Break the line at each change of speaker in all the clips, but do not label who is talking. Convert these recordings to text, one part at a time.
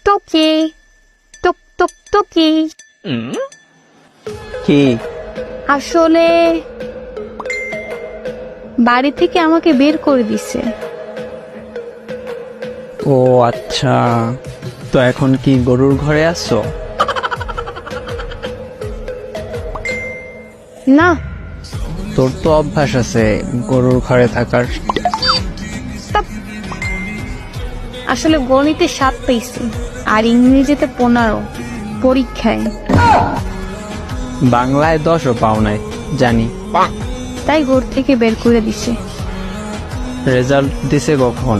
টুকি টুক টুক টুকি।
কি?
আসলে বাড়ি থেকে আমাকে বের করে দিছে।
ও আচ্ছা, তো এখন কি গরুর ঘরে আসছো?
না,
তোর তো অভ্যাস আছে গরুর ঘরে থাকার।
আসলে গণিতে 7 পেয়েছি আর ইংরেজিতে 15 পরীক্ষায়,
বাংলায় 10ও পাও নাই জানি।
তাই ঘর থেকে বের করে দিছে।
রেজাল্ট দিছে কখন?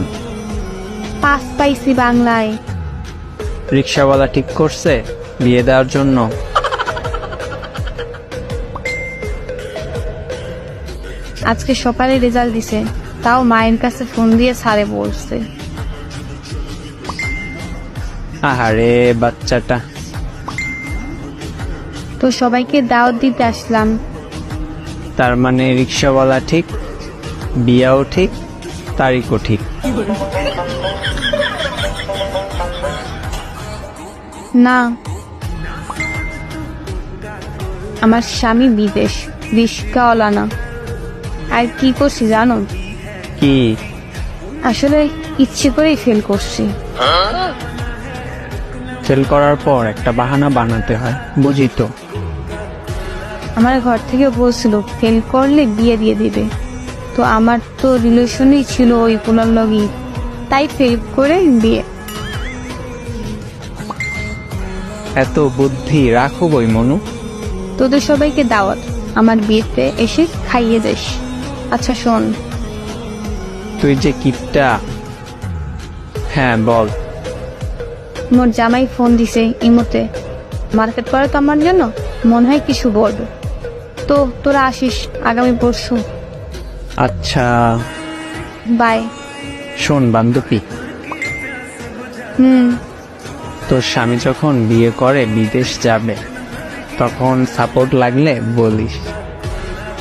5 পাইছি বাংলায়।
রিক্সাওয়ালা ঠিক করছে বিয়ে দেওয়ার জন্য?
আজকে সকালে রেজাল্ট দিছে, তাও মায়ের কাছে ফোন দিয়ে স্যারে বলছে।
আহারে বাচ্চাটা।
তো সবাইকে দাওয়াত দিতে আসলাম।
তার মানে রিক্সাওয়ালা ঠিক, বিয়াও ঠিক, তারিখও ঠিক।
না, আমার স্বামী বিদেশ, রিস্কাওয়ালা না। আর কি করছি জানো?
কি?
আসলে ইচ্ছে করেই ফেল করছি।
ফেল করার পর একটা বাহানা বানাতে হয়, বুঝি তো।
আমার ঘর থেকে বলছিল ফেল করলে বিয়ে দিয়ে দিবে, তো আমার তো রিলেশনই ছিল ওই পোলার লগি, তাই ফেল করে বিয়ে।
এত বুদ্ধি রাখো বই মনু।
তোদের সবাইকে দাওয়াত, আমার বিয়েতে এসে খাইয়ে যাস। আচ্ছা শোন,
তুই যে কিপটা। হ্যাঁ বল।
মোর জামাই ফোন দিছে ইমোতে, মার্কেট করে তো আমার জন্য, মনে হয় কিছু বলবে। তো তোরা আসিস আগামী পরশু।
আচ্ছা
বাই।
শোন বান্ধবী,
হুম।
তোর স্বামী যখন বিয়ে করে বিদেশ যাবে, তখন সাপোর্ট লাগলে বলিস।